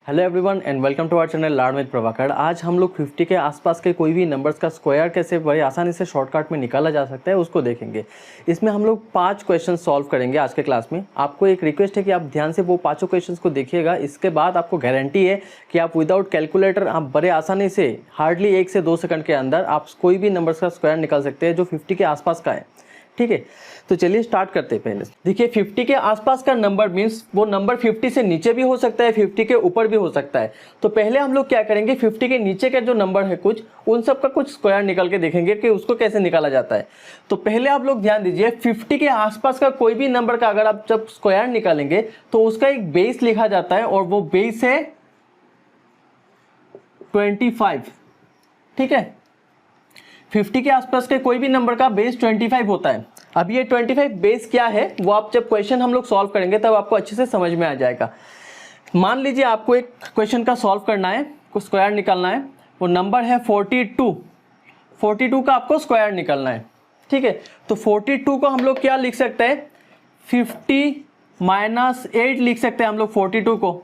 Hello everyone and welcome to our channel learn with Prabhakar. आज हम लोग 50 के आसपास के कोई भी नंबर्स का स्क्वायर कैसे बड़े आसानी से शॉर्टकट में निकाला जा सकता है उसको देखेंगे। इसमें हम लोग 5 क्वेश्चन सॉल्व करेंगे आज के क्लास में। आपको एक रिक्वेस्ट है कि आप ध्यान से वो पाँचों क्वेश्चंस को देखिएगा। इसके बाद आपको गारंटी है कि आप विदाउट कैलकुलेटर आप बड़े आसानी से हार्डली 1 से 2 सेकंड के अंदर आप कोई भी नंबर्स का स्क्वायर निकाल सकते हैं जो 50 के आसपास का है। ठीक है, तो चलिए स्टार्ट करते हैं। पहले देखिए 50 के आसपास का नंबर मीन्स वो नंबर 50 से नीचे भी हो सकता है, 50 के ऊपर भी हो सकता है। तो पहले हम लोग क्या करेंगे, 50 के नीचे के जो नंबर है कुछ उन सब का कुछ स्क्वायर निकाल के देखेंगे कि उसको कैसे निकाला जाता है। तो पहले आप लोग ध्यान दीजिए, 50 के आसपास का कोई भी नंबर का अगर आप जब स्क्वायर निकालेंगे तो उसका एक बेस लिखा जाता है और वो बेस है 25। ठीक है, 50 के आसपास के कोई भी नंबर का बेस 25 होता है। अब ये 25 बेस क्या है वो आप जब क्वेश्चन हम लोग सॉल्व करेंगे तब आपको अच्छे से समझ में आ जाएगा। मान लीजिए आपको एक क्वेश्चन का सॉल्व करना है, कुछ स्क्वायर निकालना है। वो नंबर है 42 का आपको स्क्वायर निकालना है। ठीक है, तो 42 को हम लोग क्या लिख सकते हैं, 50 - 8 लिख सकते हैं हम लोग 42 को।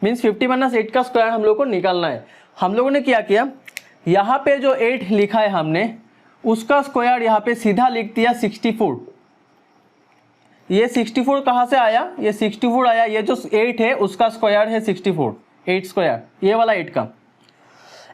मीन्स 50 - 8 का स्क्वायर हम लोग को निकालना है। हम लोगों ने क्या किया, यहाँ पे जो 8 लिखा है हमने उसका स्क्वायर यहाँ पे सीधा लिख दिया 64। ये 64 कहाँ से आया, ये 64 आया, ये जो 8 है उसका स्क्वायर है 64, 8 स्क्वायर, ये वाला 8 का।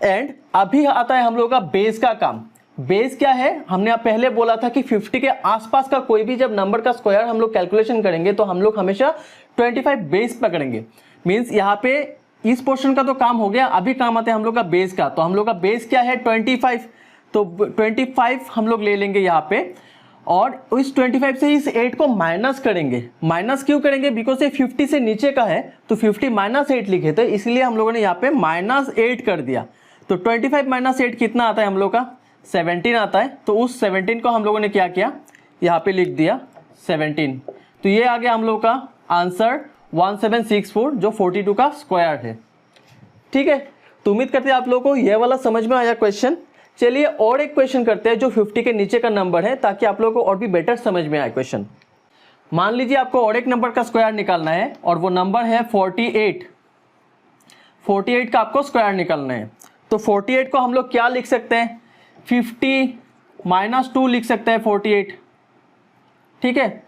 एंड अभी आता है हम लोग का बेस का काम। बेस क्या है, हमने पहले बोला था कि 50 के आसपास का कोई भी जब नंबर का स्क्वायर हम लोग कैलकुलेशन करेंगे तो हम लोग हमेशा 25 बेस पकड़ेंगे। मीन्स यहाँ पे इस पोर्शन का तो काम हो गया, अभी काम आता है हम लोग का बेस का। तो हम लोग का बेस क्या है 25, तो 25 हम लोग ले लेंगे यहाँ पे और इस 25 से इस 8 को माइनस करेंगे। माइनस क्यों करेंगे, बिकॉज ये 50 से नीचे का है तो 50 - 8 लिखे थे, इसलिए हम लोगों ने यहाँ पे -8 कर दिया। तो 25 - 8 कितना आता है हम लोग का, 17 आता है। तो उस 17 को हम लोगों ने क्या किया, यहाँ पे लिख दिया 17। तो ये आ गया हम लोग का आंसर 1764 जो 42 का स्क्वायर है। ठीक है, तो उम्मीद करते हैं आप लोगों को ये वाला समझ में आया क्वेश्चन। चलिए और एक क्वेश्चन करते हैं जो 50 के नीचे का नंबर है ताकि आप लोगों को और भी बेटर समझ में आए क्वेश्चन। मान लीजिए आपको और एक नंबर का स्क्वायर निकालना है और वो नंबर है 48 का आपको स्क्वायर निकालना है। तो 48 को हम लोग क्या लिख सकते हैं, 50 - 2 लिख सकते हैं 48। ठीक है,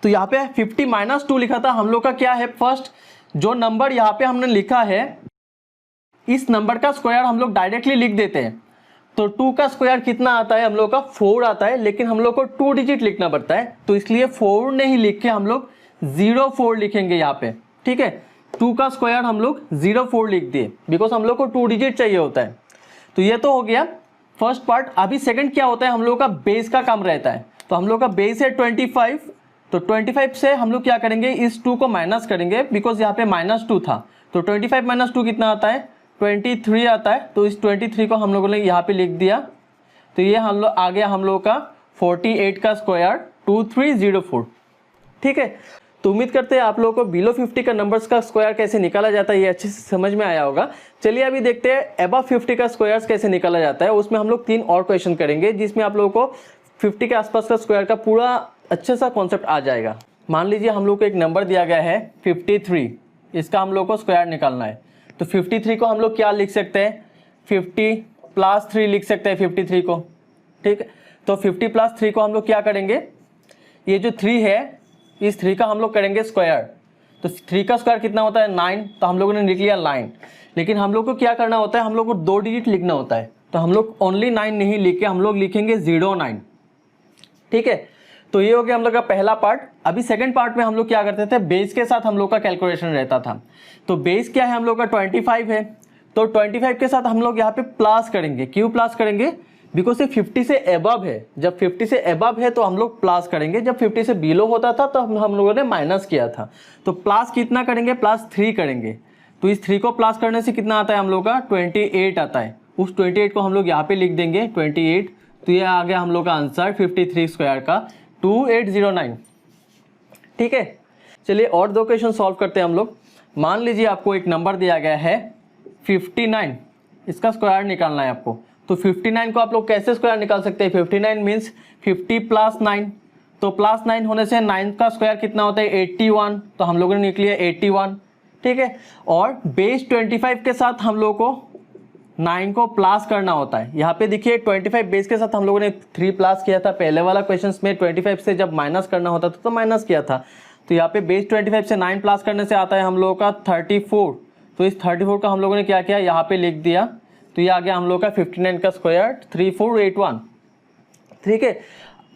तो यहाँ पे 50 - 2 लिखा था हम लोग का क्या है, फर्स्ट जो नंबर यहाँ पे हमने लिखा है इस नंबर का स्क्वायर हम लोग डायरेक्टली लिख देते हैं। तो 2 का स्क्वायर कितना आता है हम लोग का, 4 आता है, लेकिन हम लोग को 2 डिजिट लिखना पड़ता है तो इसलिए 4 नहीं लिख के हम लोग 04 लिखेंगे यहाँ पे। ठीक है, 2 का स्क्वायर हम लोग 04 लिख दिए बिकॉज हम लोग को 2 डिजिट चाहिए होता है। तो ये तो हो गया फर्स्ट पार्ट। अभी सेकंड क्या होता है, हम लोग का बेस का काम रहता है। तो हम लोग का बेस है 25, तो 25 से हम लोग क्या करेंगे, इस 2 को माइनस करेंगे बिकॉज यहाँ पे -2 था। तो 25 - 2 कितना आता है, 23 आता है। तो इस 23 को हम लोगों ने यहाँ पे लिख दिया। तो ये हम लोग आ गया हम लोग का 48 का स्क्वायर 2304। ठीक है, तो उम्मीद करते हैं आप लोगों को बिलो 50 का नंबर्स का स्क्वायर कैसे निकाला जाता है ये अच्छे से समझ में आया होगा। चलिए अभी देखते हैं अबव 50 का स्क्वायर कैसे निकाला जाता है। उसमें हम लोग 3 और क्वेश्चन करेंगे जिसमें आप लोगों को 50 के आसपास का स्क्वायर का पूरा अच्छा सा कॉन्सेप्ट आ जाएगा। मान लीजिए हम लोग को एक नंबर दिया गया है 53, इसका हम लोग को स्क्वायर निकालना है। तो 53 को हम लोग क्या लिख सकते हैं, 50 + 3 लिख सकते हैं 53 को। ठीक है, तो 50 + 3 को हम लोग क्या करेंगे, ये जो 3 है इस 3 का हम लोग करेंगे स्क्वायर। तो 3 का स्क्वायर कितना होता है 9, तो हम लोगों ने लिख लिया 9। लेकिन हम लोग को क्या करना होता है, हम लोग को 2 डिजिट लिखना होता है। तो हम लोग ओनली 9 नहीं लिख के हम लोग लिखेंगे 09। ठीक है, तो ये हो गया हम लोग का पहला पार्ट। अभी सेकंड पार्ट में हम लोग क्या करते थे, बेस के साथ हम लोग का कैलकुलेशन रहता था। तो बेस क्या है हम लोग का 25 है, तो 25 के साथ हम लोग यहाँ पे प्लस करेंगे। क्यों प्लस करेंगे, बिकॉज ये 50 से एबव है। जब 50 से एबव है तो हम लोग प्लस करेंगे, जब 50 से बिलो होता था तो हम लोगों ने माइनस किया था। तो प्लस कितना करेंगे, +3 करेंगे। तो इस 3 को प्लस करने से कितना आता है हम लोग का 28 आता है। उस 28 को हम लोग यहाँ पे लिख देंगे 28। तो ये आ गया हम लोग का आंसर 53 स्क्वायर का 2809। ठीक है, चलिए और 2 क्वेश्चन सॉल्व करते हैं हम लोग। मान लीजिए आपको एक नंबर दिया गया है 59, इसका स्क्वायर निकालना है आपको। तो 59 को आप लोग कैसे स्क्वायर निकाल सकते हैं, 59 मीन्स 50 + 9। तो +9 होने से 9 का स्क्वायर कितना होता है 81। तो हम लोगों ने निकल लिया 81। ठीक है। और बेस 25 के साथ हम लोग को 9 को प्लस करना होता है। यहाँ पे देखिए 25 बेस के साथ हम लोगों ने 3 प्लस किया था, पहले वाला क्वेश्चन में 25 से जब माइनस करना होता था तो माइनस किया था। तो यहाँ पे बेस 25 से 9 प्लस करने से आता है हम लोगों का 34। तो इस 34 का हम लोगों ने क्या किया, यहाँ पे लिख दिया। तो ये आ गया हम लोग का 59 का स्क्वायर 3481। ठीक है,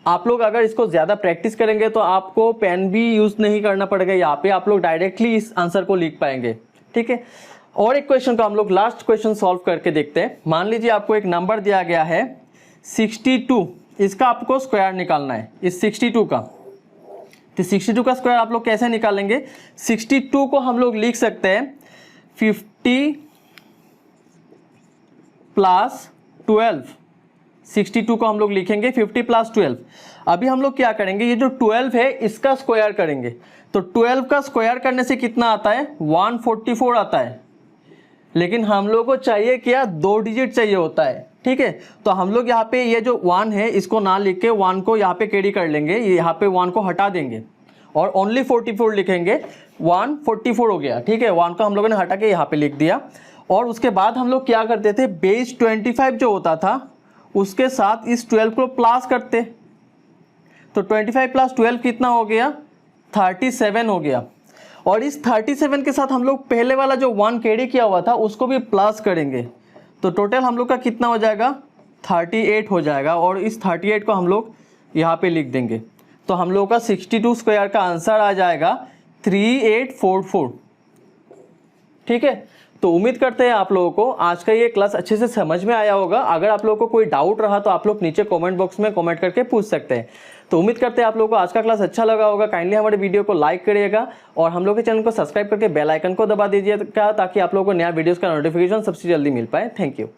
आप लोग अगर इसको ज़्यादा प्रैक्टिस करेंगे तो आपको पेन भी यूज़ नहीं करना पड़ेगा, यहाँ पे आप लोग डायरेक्टली इस आंसर को लिख पाएंगे। ठीक है, और एक क्वेश्चन को हम लोग लास्ट क्वेश्चन सॉल्व करके देखते हैं। मान लीजिए आपको एक नंबर दिया गया है 62, इसका आपको स्क्वायर निकालना है इस 62 का। तो 62 का स्क्वायर आप लोग कैसे निकालेंगे, 62 को हम लोग लिख सकते हैं 50 प्लस 12। 62 को हम लोग लिखेंगे 50 प्लस 12। अभी हम लोग क्या करेंगे, ये जो 12 है इसका स्क्वायर करेंगे। तो 12 का स्क्वायर करने से कितना आता है, 144 आता है। लेकिन हम लोग को चाहिए क्या, 2 डिजिट चाहिए होता है। ठीक है, तो हम लोग यहाँ पे ये जो 1 है इसको ना लिख के 1 को यहाँ पे कैरी कर लेंगे, ये यहाँ पे 1 को हटा देंगे और ओनली 44 लिखेंगे। 144 हो गया। ठीक है, 1 को हम लोगों ने हटा के यहाँ पे लिख दिया। और उसके बाद हम लोग क्या करते थे, बेस 25 जो होता था उसके साथ इस 12 को प्लस करते। तो 25 प्लस 12 कितना हो गया, 37 हो गया। और इस 37 के साथ हम लोग पहले वाला जो 1 कैरी किया हुआ था उसको भी प्लस करेंगे। तो टोटल हम लोग का कितना हो जाएगा, 38 हो जाएगा। और इस 38 को हम लोग यहाँ पे लिख देंगे। तो हम लोग का 62 स्क्वायर का आंसर आ जाएगा 3844। ठीक है, तो उम्मीद करते हैं आप लोगों को आज का ये क्लास अच्छे से समझ में आया होगा। अगर आप लोगों को कोई डाउट रहा तो आप लोग नीचे कमेंट बॉक्स में कमेंट करके पूछ सकते हैं। तो उम्मीद करते हैं आप लोगों को आज का क्लास अच्छा लगा होगा। काइंडली हमारे वीडियो को लाइक करिएगा और हम लोग के चैनल को सब्सक्राइब करके बेल आइकन को दबा दीजिएगा ताकि आप लोगों को नया वीडियोस का नोटिफिकेशन सबसे जल्दी मिल पाए। Thank you.